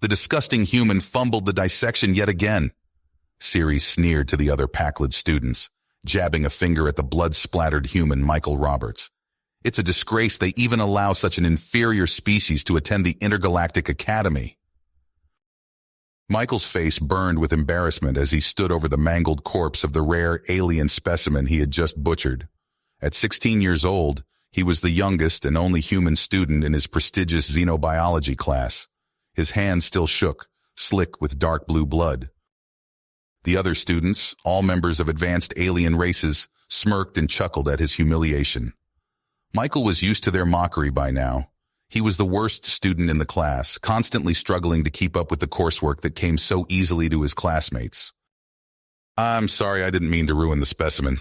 The disgusting human fumbled the dissection yet again. Ceres sneered to the other Packled students, jabbing a finger at the blood-splattered human Michael Roberts. It's a disgrace they even allow such an inferior species to attend the Intergalactic Academy. Michael's face burned with embarrassment as he stood over the mangled corpse of the rare alien specimen he had just butchered. At 16 years old, he was the youngest and only human student in his prestigious xenobiology class. His hand still shook, slick with dark blue blood. The other students, all members of advanced alien races, smirked and chuckled at his humiliation. Michael was used to their mockery by now. He was the worst student in the class, constantly struggling to keep up with the coursework that came so easily to his classmates. "I'm sorry, I didn't mean to ruin the specimen,"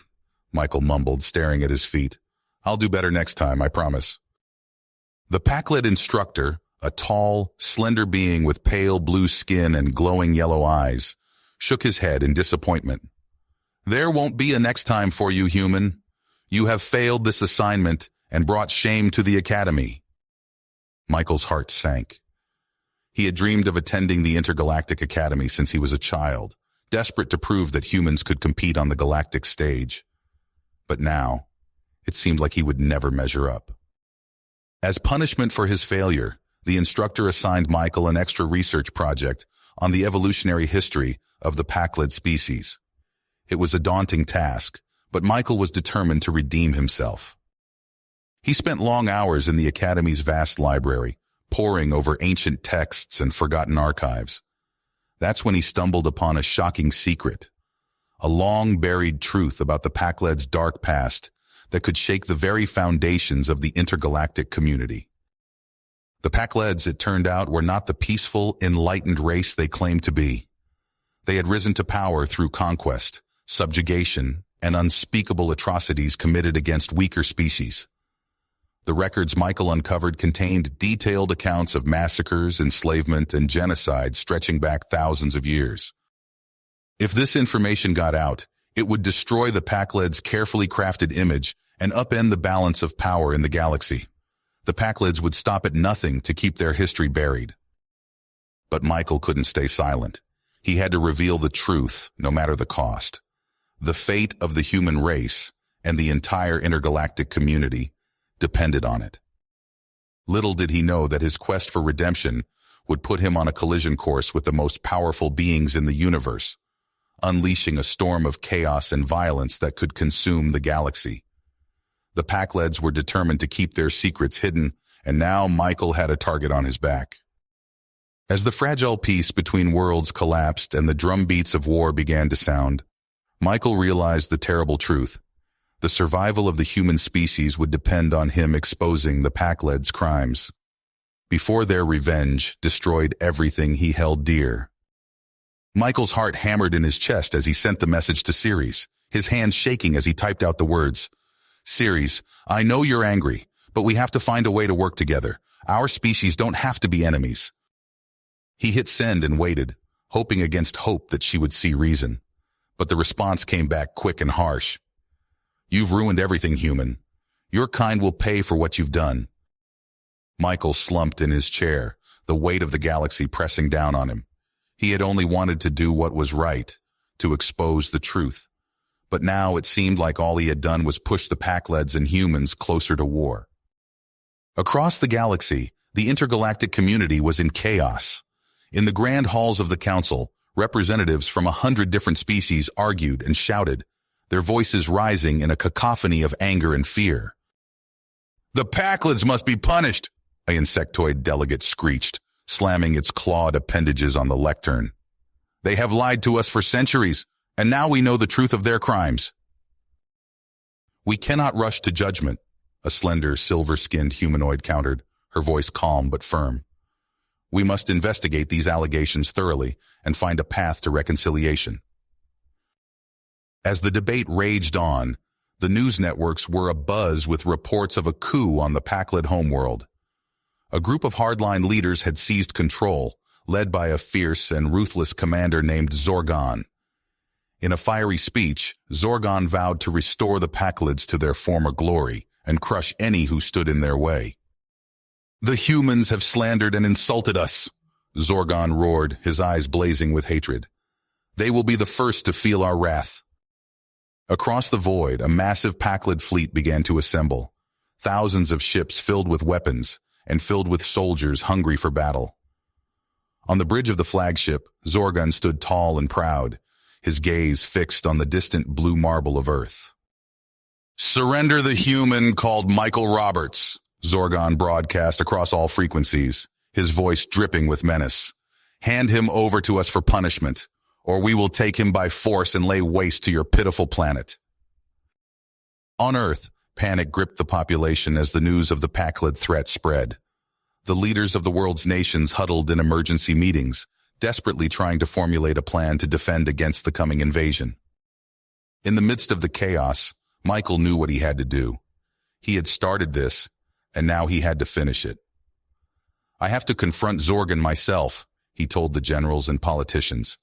Michael mumbled, staring at his feet. "I'll do better next time, I promise." The Packlet instructor, a tall, slender being with pale blue skin and glowing yellow eyes, shook his head in disappointment. "There won't be a next time for you, human. You have failed this assignment and brought shame to the Academy." Michael's heart sank. He had dreamed of attending the Intergalactic Academy since he was a child, desperate to prove that humans could compete on the galactic stage. But now, it seemed like he would never measure up. As punishment for his failure, the instructor assigned Michael an extra research project on the evolutionary history of the Packled species. It was a daunting task, but Michael was determined to redeem himself. He spent long hours in the Academy's vast library, poring over ancient texts and forgotten archives. That's when he stumbled upon a shocking secret, a long-buried truth about the Packled's dark past that could shake the very foundations of the intergalactic community. The Packleds, it turned out, were not the peaceful, enlightened race they claimed to be. They had risen to power through conquest, subjugation, and unspeakable atrocities committed against weaker species. The records Michael uncovered contained detailed accounts of massacres, enslavement, and genocide stretching back thousands of years. If this information got out, it would destroy the Packled's carefully crafted image and upend the balance of power in the galaxy. The Packleds would stop at nothing to keep their history buried. But Michael couldn't stay silent. He had to reveal the truth, no matter the cost. The fate of the human race and the entire intergalactic community depended on it. Little did he know that his quest for redemption would put him on a collision course with the most powerful beings in the universe, unleashing a storm of chaos and violence that could consume the galaxy. The Packleds were determined to keep their secrets hidden, and now Michael had a target on his back. As the fragile peace between worlds collapsed and the drumbeats of war began to sound, Michael realized the terrible truth. The survival of the human species would depend on him exposing the Packleds' crimes, before their revenge destroyed everything he held dear. Michael's heart hammered in his chest as he sent the message to Ceres, his hands shaking as he typed out the words. "Ceres, I know you're angry, but we have to find a way to work together. Our species don't have to be enemies." He hit send and waited, hoping against hope that she would see reason. But the response came back quick and harsh. "You've ruined everything, human. Your kind will pay for what you've done." Michael slumped in his chair, the weight of the galaxy pressing down on him. He had only wanted to do what was right, to expose the truth. But now it seemed like all he had done was push the Packleds and humans closer to war. Across the galaxy, the intergalactic community was in chaos. In the grand halls of the council, representatives from 100 different species argued and shouted, their voices rising in a cacophony of anger and fear. "The Packleds must be punished," a insectoid delegate screeched, slamming its clawed appendages on the lectern. "They have lied to us for centuries, and now we know the truth of their crimes." "We cannot rush to judgment," a slender, silver-skinned humanoid countered, her voice calm but firm. "We must investigate these allegations thoroughly and find a path to reconciliation." As the debate raged on, the news networks were abuzz with reports of a coup on the Packled homeworld. A group of hardline leaders had seized control, led by a fierce and ruthless commander named Zorgon. In a fiery speech, Zorgon vowed to restore the Packleds to their former glory and crush any who stood in their way. "The humans have slandered and insulted us," Zorgon roared, his eyes blazing with hatred. They will be the first to feel our wrath. Across the void, a massive Pakled fleet began to assemble. Thousands of ships filled with weapons and filled with soldiers hungry for battle. On the bridge of the flagship, Zorgon stood tall and proud, his gaze fixed on the distant blue marble of Earth. "Surrender the human called Michael Roberts," Zorgon broadcast across all frequencies, his voice dripping with menace. "Hand him over to us for punishment, or we will take him by force and lay waste to your pitiful planet." On Earth, panic gripped the population as the news of the Pakled threat spread. The leaders of the world's nations huddled in emergency meetings, desperately trying to formulate a plan to defend against the coming invasion. In the midst of the chaos, Michael knew what he had to do. He had started this, and now he had to finish it. "I have to confront Zorgon myself," he told the generals and politicians.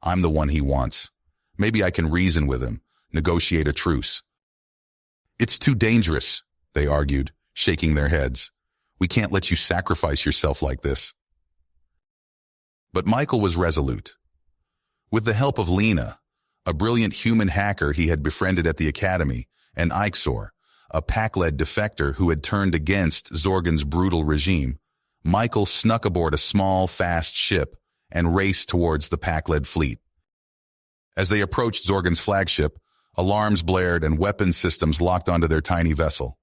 "I'm the one he wants. Maybe I can reason with him, negotiate a truce." "It's too dangerous," they argued, shaking their heads. "We can't let you sacrifice yourself like this." But Michael was resolute. With the help of Lena, a brilliant human hacker he had befriended at the academy, and Ixor, a Pakled defector who had turned against Zorgon's brutal regime, Michael snuck aboard a small, fast ship and raced towards the Pakled fleet. As they approached Zorgon's flagship, alarms blared and weapons systems locked onto their tiny vessel.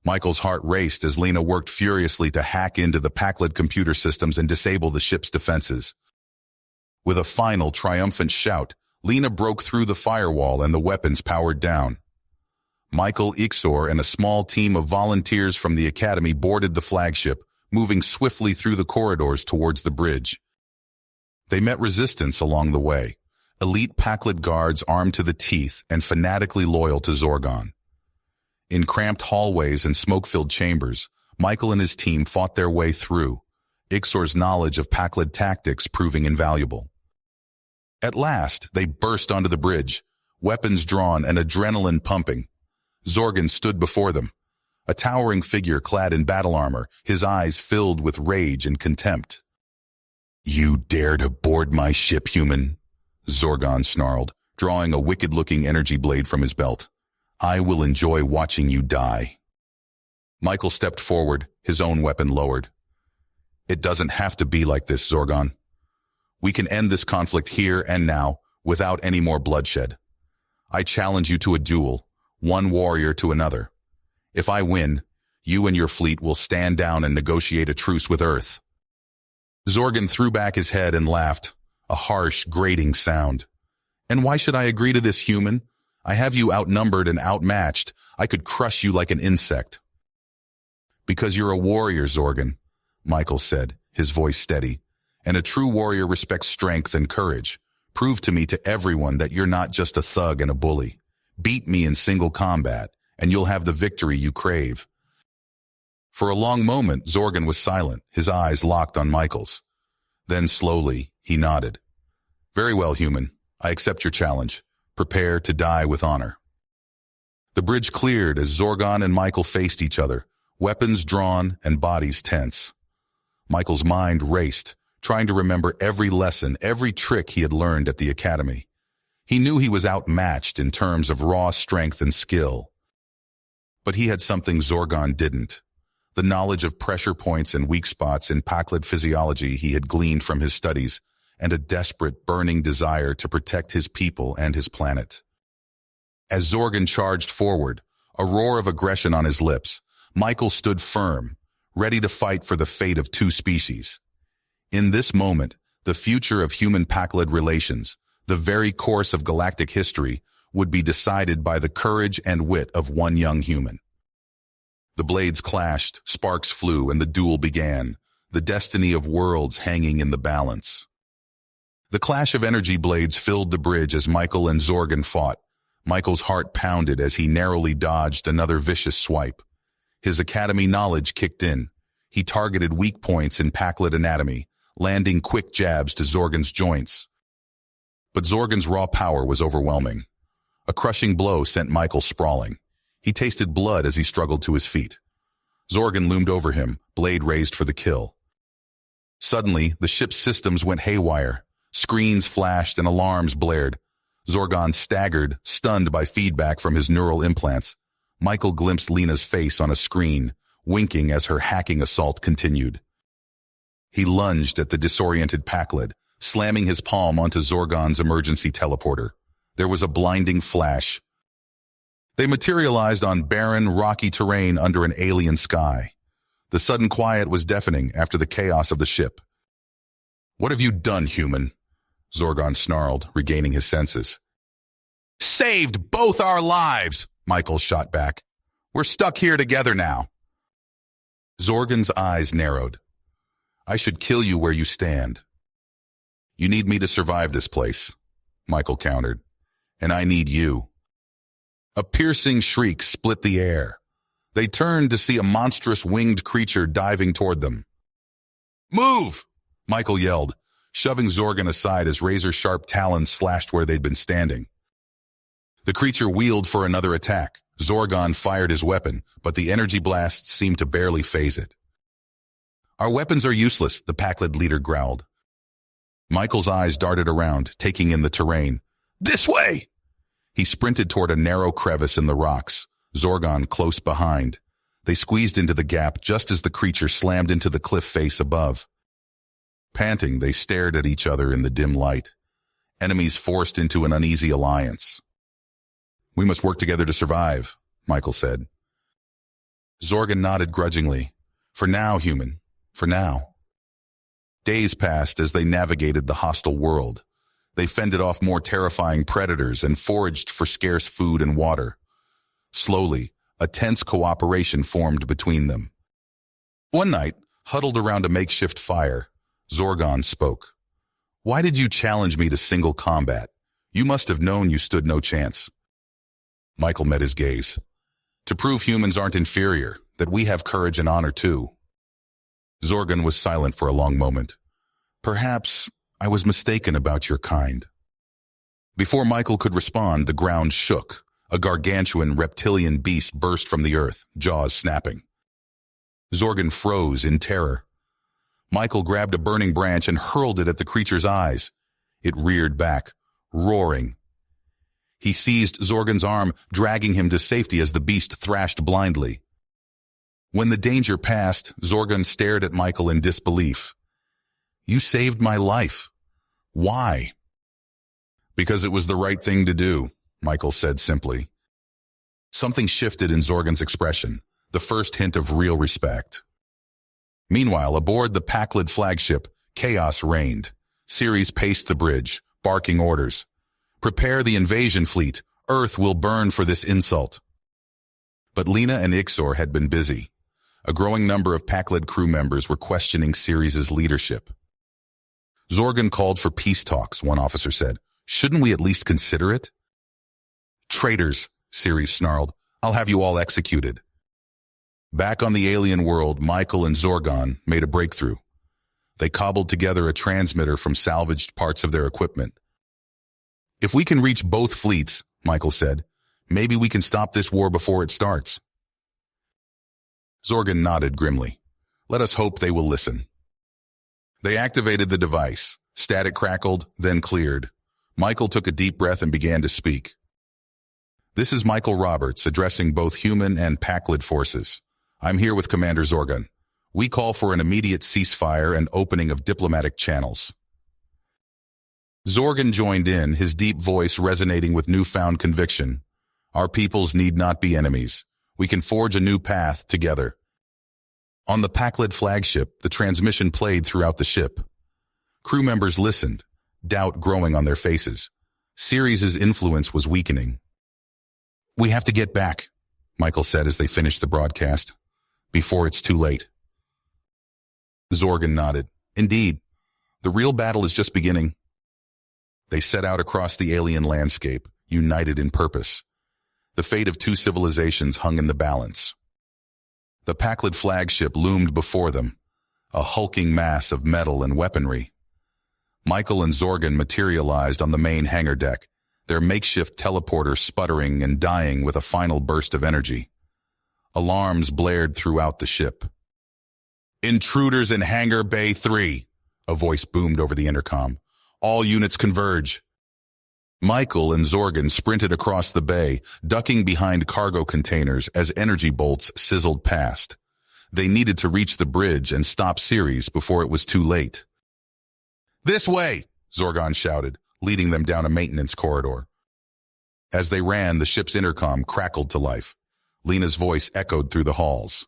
Michael's heart raced as Lena worked furiously to hack into the Pakled computer systems and disable the ship's defenses. With a final, triumphant shout, Lena broke through the firewall and the weapons powered down. Michael, Ixor, and a small team of volunteers from the academy boarded the flagship, moving swiftly through the corridors towards the bridge. They met resistance along the way, elite Pakled guards armed to the teeth and fanatically loyal to Zorgon. In cramped hallways and smoke-filled chambers, Michael and his team fought their way through, Ixor's knowledge of Pakled tactics proving invaluable. At last, they burst onto the bridge, weapons drawn and adrenaline pumping. Zorgon stood before them, a towering figure clad in battle armor, his eyes filled with rage and contempt. "You dare to board my ship, human?" Zorgon snarled, drawing a wicked-looking energy blade from his belt. "I will enjoy watching you die." Michael stepped forward, his own weapon lowered. "It doesn't have to be like this, Zorgon. We can end this conflict here and now, without any more bloodshed. I challenge you to a duel, one warrior to another. If I win, you and your fleet will stand down and negotiate a truce with Earth." Zorgon threw back his head and laughed, a harsh, grating sound. "And why should I agree to this, human? I have you outnumbered and outmatched. I could crush you like an insect." "Because you're a warrior, Zorgon," Michael said, his voice steady. "And a true warrior respects strength and courage. Prove to me to everyone that you're not just a thug and a bully. Beat me in single combat, and you'll have the victory you crave." For a long moment, Zorgon was silent, his eyes locked on Michael's. Then slowly, he nodded. "Very well, human. I accept your challenge. Prepare to die with honor." The bridge cleared as Zorgon and Michael faced each other, weapons drawn and bodies tense. Michael's mind raced, trying to remember every lesson, every trick he had learned at the academy. He knew he was outmatched in terms of raw strength and skill. But he had something Zorgon didn't. The knowledge of pressure points and weak spots in Pakled physiology he had gleaned from his studies, and a desperate, burning desire to protect his people and his planet. As Zorgon charged forward, a roar of aggression on his lips, Michael stood firm, ready to fight for the fate of two species. In this moment, the future of human-Pakled relations, the very course of galactic history, would be decided by the courage and wit of one young human. The blades clashed, sparks flew, and the duel began, the destiny of worlds hanging in the balance. The clash of energy blades filled the bridge as Michael and Zorgon fought. Michael's heart pounded as he narrowly dodged another vicious swipe. His academy knowledge kicked in. He targeted weak points in Pakled anatomy, landing quick jabs to Zorgon's joints. But Zorgon's raw power was overwhelming. A crushing blow sent Michael sprawling. He tasted blood as he struggled to his feet. Zorgon loomed over him, blade raised for the kill. Suddenly, the ship's systems went haywire. Screens flashed and alarms blared. Zorgon staggered, stunned by feedback from his neural implants. Michael glimpsed Lena's face on a screen, winking as her hacking assault continued. He lunged at the disoriented Pakled, slamming his palm onto Zorgon's emergency teleporter. There was a blinding flash. They materialized on barren, rocky terrain under an alien sky. The sudden quiet was deafening after the chaos of the ship. "What have you done, human?" Zorgon snarled, regaining his senses. "Saved both our lives!" Michael shot back. "We're stuck here together now." Zorgon's eyes narrowed. "I should kill you where you stand." "You need me to survive this place," Michael countered. "And I need you." A piercing shriek split the air. They turned to see a monstrous winged creature diving toward them. "Move!" Michael yelled, shoving Zorgon aside as razor-sharp talons slashed where they'd been standing. The creature wheeled for another attack. Zorgon fired his weapon, but the energy blasts seemed to barely phase it. "Our weapons are useless," the Pakled leader growled. Michael's eyes darted around, taking in the terrain. "This way!" He sprinted toward a narrow crevice in the rocks, Zorgon close behind. They squeezed into the gap just as the creature slammed into the cliff face above. Panting, they stared at each other in the dim light. Enemies forced into an uneasy alliance. "We must work together to survive," Michael said. Zorgon nodded grudgingly. "For now, human. For now." Days passed as they navigated the hostile world. They fended off more terrifying predators and foraged for scarce food and water. Slowly, a tense cooperation formed between them. One night, huddled around a makeshift fire, Zorgon spoke. "Why did you challenge me to single combat? You must have known you stood no chance." Michael met his gaze. "To prove humans aren't inferior, that we have courage and honor too." Zorgon was silent for a long moment. "Perhaps I was mistaken about your kind." Before Michael could respond, the ground shook. A gargantuan reptilian beast burst from the earth, jaws snapping. Zorgon froze in terror. Michael grabbed a burning branch and hurled it at the creature's eyes. It reared back, roaring. He seized Zorgon's arm, dragging him to safety as the beast thrashed blindly. When the danger passed, Zorgon stared at Michael in disbelief. "You saved my life. Why?" "Because it was the right thing to do," Michael said simply. Something shifted in Zorgon's expression, the first hint of real respect. Meanwhile, aboard the Pakled flagship, chaos reigned. Ceres paced the bridge, barking orders. "Prepare the invasion fleet. Earth will burn for this insult." But Lena and Ixor had been busy. A growing number of Pakled crew members were questioning Ceres' leadership. Zorgon called for peace talks, one officer said. "Shouldn't we at least consider it?" "Traitors," Ceres snarled. "I'll have you all executed." Back on the alien world, Michael and Zorgon made a breakthrough. They cobbled together a transmitter from salvaged parts of their equipment. "If we can reach both fleets," Michael said, "maybe we can stop this war before it starts." Zorgon nodded grimly. "Let us hope they will listen." They activated the device. Static crackled, then cleared. Michael took a deep breath and began to speak. "This is Michael Roberts, addressing both human and Pakled forces. I'm here with Commander Zorgon. We call for an immediate ceasefire and opening of diplomatic channels." Zorgon joined in, his deep voice resonating with newfound conviction. "Our peoples need not be enemies. We can forge a new path together." On the Pakled flagship, the transmission played throughout the ship. Crew members listened, doubt growing on their faces. Ceres' influence was weakening. "We have to get back," Michael said as they finished the broadcast, "before it's too late." Zorgon nodded. "Indeed, the real battle is just beginning." They set out across the alien landscape, united in purpose. The fate of two civilizations hung in the balance. The Pakled flagship loomed before them, a hulking mass of metal and weaponry. Michael and Zorgon materialized on the main hangar deck, their makeshift teleporter sputtering and dying with a final burst of energy. Alarms blared throughout the ship. "Intruders in Hangar Bay 3, A voice boomed over the intercom. All units converge. Michael and Zorgan sprinted across the bay, ducking behind cargo containers as energy bolts sizzled past. They needed to reach the bridge and stop Ceres before it was too late. This way, Zorgan shouted, leading them down a maintenance corridor. As they ran, the ship's intercom crackled to life. Lena's voice echoed through the halls.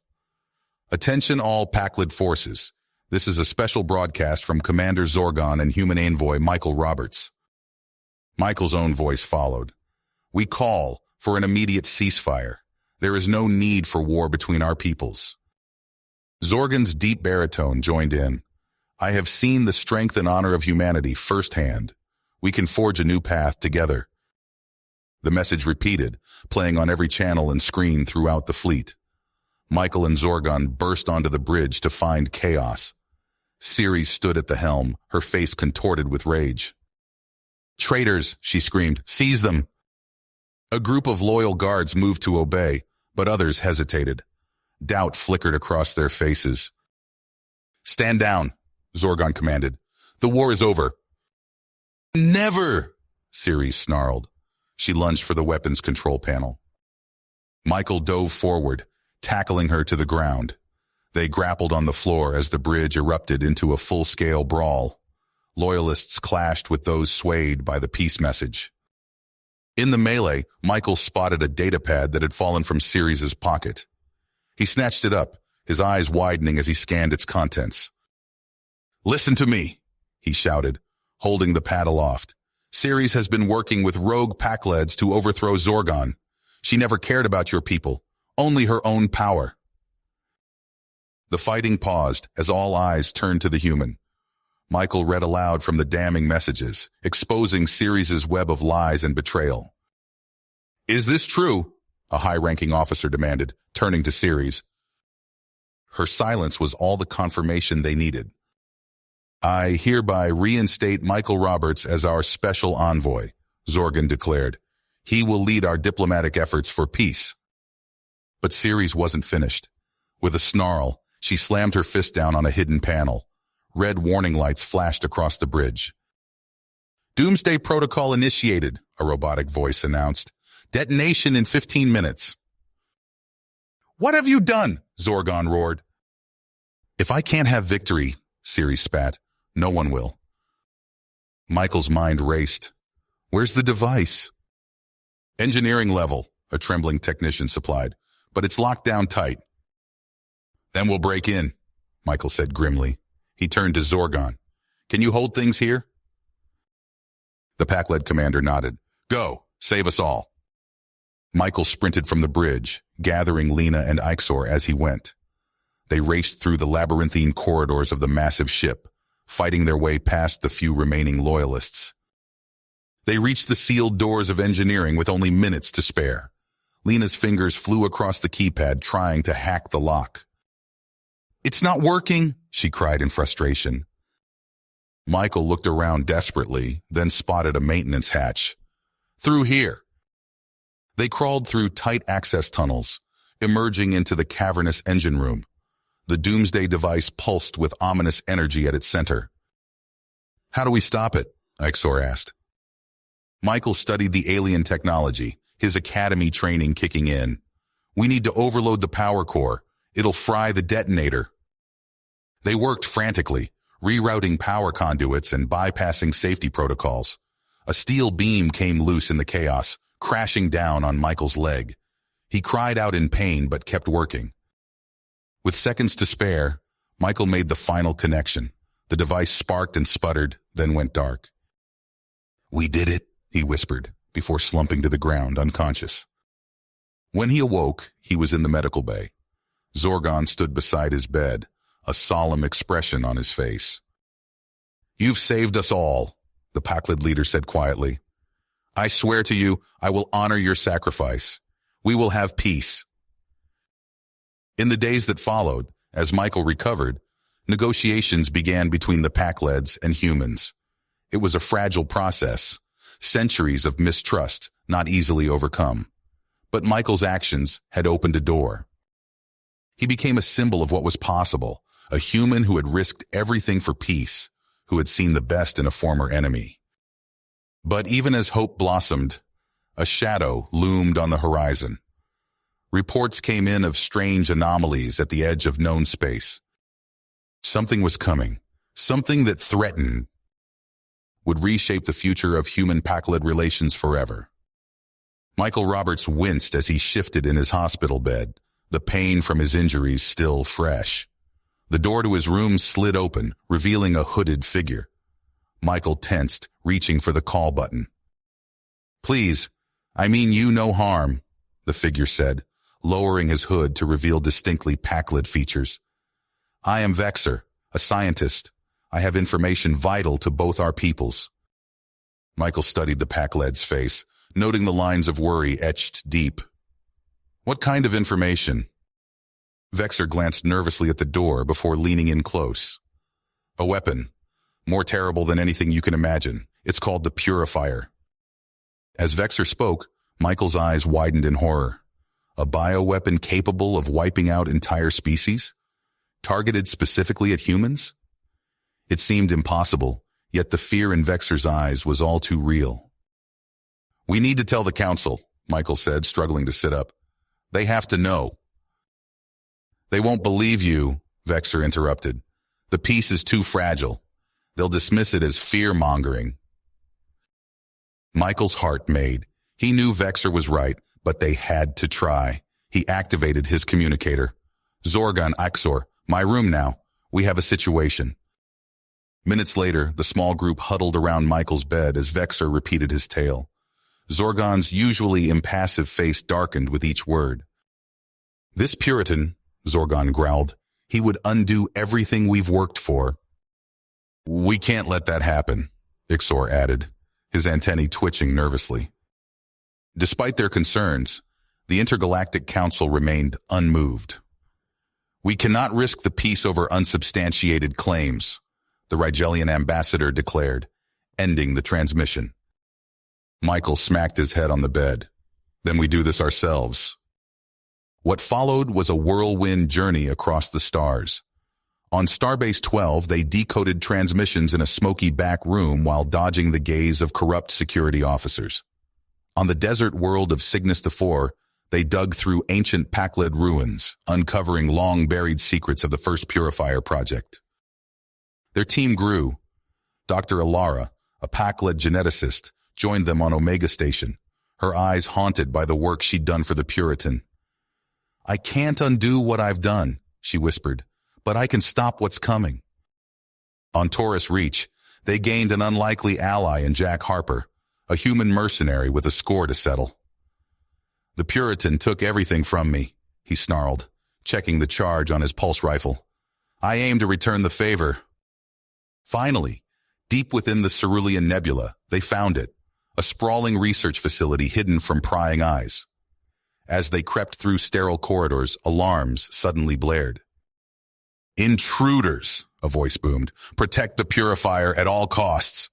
Attention all Pakled forces. This is a special broadcast from Commander Zorgan and human envoy Michael Roberts. Michael's own voice followed. We call for an immediate ceasefire. There is no need for war between our peoples. Zorgan's deep baritone joined in. I have seen the strength and honor of humanity firsthand. We can forge a new path together. The message repeated, playing on every channel and screen throughout the fleet. Michael and Zorgan burst onto the bridge to find chaos. Ceres stood at the helm, her face contorted with rage. Traitors, she screamed, seize them. A group of loyal guards moved to obey, but others hesitated. Doubt flickered across their faces. Stand down, Zorgan commanded. The war is over. Never, Ceres snarled. She lunged for the weapons control panel. Michael dove forward, tackling her to the ground. They grappled on the floor as the bridge erupted into a full-scale brawl. Loyalists clashed with those swayed by the peace message. In the melee, Michael spotted a datapad that had fallen from Ceres' pocket. He snatched it up, his eyes widening as he scanned its contents. Listen to me, he shouted, holding the pad aloft. Ceres has been working with rogue Pakleds to overthrow Zorgan. She never cared about your people, only her own power. The fighting paused as all eyes turned to the human. Michael read aloud from the damning messages, exposing Ceres' web of lies and betrayal. Is this true? A high-ranking officer demanded, turning to Ceres. Her silence was all the confirmation they needed. I hereby reinstate Michael Roberts as our special envoy, Zorgan declared. He will lead our diplomatic efforts for peace. But Ceres wasn't finished. With a snarl, she slammed her fist down on a hidden panel. Red warning lights flashed across the bridge. Doomsday Protocol initiated, a robotic voice announced. Detonation in 15 minutes. What have you done? Zorgan roared. If I can't have victory, Ceres spat, no one will. Michael's mind raced. Where's the device? Engineering level, a trembling technician supplied, but it's locked down tight. Then we'll break in, Michael said grimly. He turned to Zorgan. Can you hold things here? The Pakled commander nodded. Go, save us all. Michael sprinted from the bridge, gathering Lena and Ixor as he went. They raced through the labyrinthine corridors of the massive ship, fighting their way past the few remaining loyalists. They reached the sealed doors of engineering with only minutes to spare. Lena's fingers flew across the keypad, trying to hack the lock. It's not working, she cried in frustration. Michael looked around desperately, then spotted a maintenance hatch. Through here. They crawled through tight access tunnels, emerging into the cavernous engine room. The Doomsday device pulsed with ominous energy at its center. How do we stop it? Ixor asked. Michael studied the alien technology, his academy training kicking in. We need to overload the power core. It'll fry the detonator. They worked frantically, rerouting power conduits and bypassing safety protocols. A steel beam came loose in the chaos, crashing down on Michael's leg. He cried out in pain but kept working. With seconds to spare, Michael made the final connection. The device sparked and sputtered, then went dark. We did it, he whispered, before slumping to the ground, unconscious. When he awoke, he was in the medical bay. Zorgan stood beside his bed, a solemn expression on his face. You've saved us all, the Pakled leader said quietly. I swear to you, I will honor your sacrifice. We will have peace. In the days that followed, as Michael recovered, negotiations began between the Pakleds and humans. It was a fragile process, centuries of mistrust not easily overcome. But Michael's actions had opened a door. He became a symbol of what was possible, a human who had risked everything for peace, who had seen the best in a former enemy. But even as hope blossomed, a shadow loomed on the horizon. Reports came in of strange anomalies at the edge of known space. Something was coming, something that threatened would reshape the future of human-Pakled relations forever. Michael Roberts winced as he shifted in his hospital bed, the pain from his injuries still fresh. The door to his room slid open, revealing a hooded figure. Michael tensed, reaching for the call button. "Please, I mean you no harm," the figure said, lowering his hood to reveal distinctly Pakled features. "I am Vexer, a scientist. I have information vital to both our peoples." Michael studied the Pakled's face, noting the lines of worry etched deep. "What kind of information?" Vexer glanced nervously at the door before leaning in close. "A weapon, more terrible than anything you can imagine. It's called the Purifier." As Vexer spoke, Michael's eyes widened in horror. A bioweapon capable of wiping out entire species? Targeted specifically at humans? It seemed impossible, yet the fear in Vexer's eyes was all too real. "We need to tell the council," Michael said, struggling to sit up. "They have to know." "They won't believe you," Vexer interrupted. "The peace is too fragile. They'll dismiss it as fear-mongering." Michael's heart made. He knew Vexer was right, but they had to try. He activated his communicator. "Zorgon Axor, my room now. We have a situation." Minutes later, the small group huddled around Michael's bed as Vexer repeated his tale. Zorgon's usually impassive face darkened with each word. "This Puritan," Zorgon growled, "he would undo everything we've worked for." "We can't let that happen," Ixor added, his antennae twitching nervously. Despite their concerns, the Intergalactic Council remained unmoved. "We cannot risk the peace over unsubstantiated claims," the Rigelian ambassador declared, ending the transmission. Michael smacked his head on the bed. "Then we do this ourselves." What followed was a whirlwind journey across the stars. On Starbase 12, they decoded transmissions in a smoky back room while dodging the gaze of corrupt security officers. On the desert world of Cygnus IV, they dug through ancient Pakled ruins, uncovering long-buried secrets of the first Purifier project. Their team grew. Dr. Alara, a Pakled geneticist, joined them on Omega Station, her eyes haunted by the work she'd done for the Puritan. "I can't undo what I've done," she whispered, "but I can stop what's coming." On Taurus Reach, they gained an unlikely ally in Jack Harper, a human mercenary with a score to settle. "The Puritan took everything from me," he snarled, checking the charge on his pulse rifle. "I aim to return the favor." Finally, deep within the Cerulean Nebula, they found it, a sprawling research facility hidden from prying eyes. As they crept through sterile corridors, alarms suddenly blared. "Intruders," a voice boomed. "Protect the Purifier at all costs."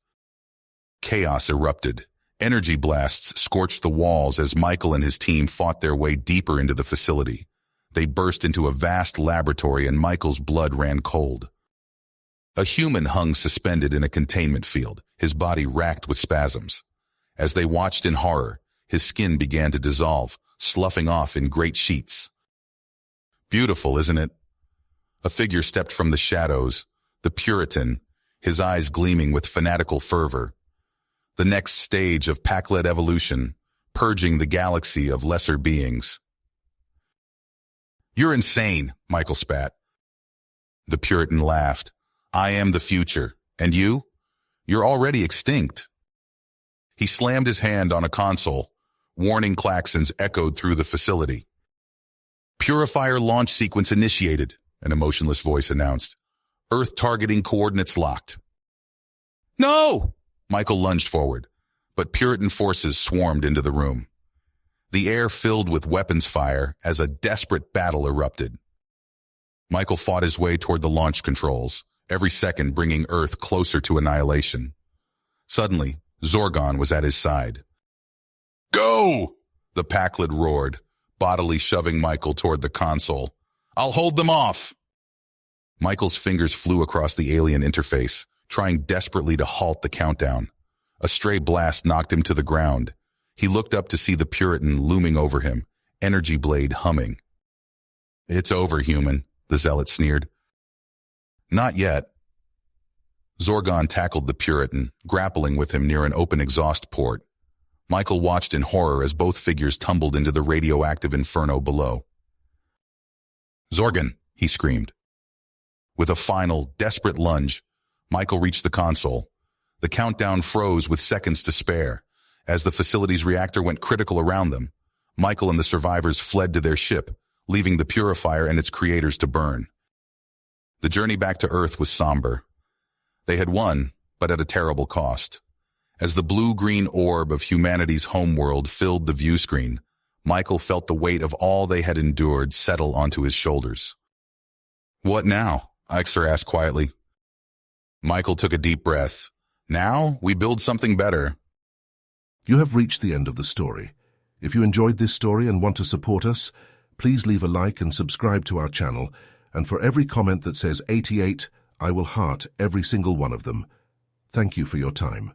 Chaos erupted. Energy blasts scorched the walls as Michael and his team fought their way deeper into the facility. They burst into a vast laboratory and Michael's blood ran cold. A human hung suspended in a containment field, his body racked with spasms. As they watched in horror, his skin began to dissolve, sloughing off in great sheets. "Beautiful, isn't it?" A figure stepped from the shadows, the Puritan, his eyes gleaming with fanatical fervor. The next stage of Pakled evolution, purging the galaxy of lesser beings. "You're insane," Michael spat. The Puritan laughed. "I am the future. And you? You're already extinct." He slammed his hand on a console. Warning klaxons echoed through the facility. "Purifier launch sequence initiated," an emotionless voice announced. "Earth targeting coordinates locked." "No!" Michael lunged forward, but Puritan forces swarmed into the room. The air filled with weapons fire as a desperate battle erupted. Michael fought his way toward the launch controls, every second bringing Earth closer to annihilation. Suddenly, Zorgon was at his side. "Go!" the Pakled roared, bodily shoving Michael toward the console. "I'll hold them off!" Michael's fingers flew across the alien interface, trying desperately to halt the countdown. A stray blast knocked him to the ground. He looked up to see the Puritan looming over him, energy blade humming. "It's over, human," the zealot sneered. "Not yet." Zorgon tackled the Puritan, grappling with him near an open exhaust port. Michael watched in horror as both figures tumbled into the radioactive inferno below. "Zorgon!" he screamed. With a final, desperate lunge, Michael reached the console. The countdown froze with seconds to spare. As the facility's reactor went critical around them, Michael and the survivors fled to their ship, leaving the purifier and its creators to burn. The journey back to Earth was somber. They had won, but at a terrible cost. As the blue-green orb of humanity's homeworld filled the view screen, Michael felt the weight of all they had endured settle onto his shoulders. "What now?" Eichser asked quietly. Michael took a deep breath. "Now, we build something better." You have reached the end of the story. If you enjoyed this story and want to support us, please leave a like and subscribe to our channel, and for every comment that says 88, I will heart every single one of them. Thank you for your time.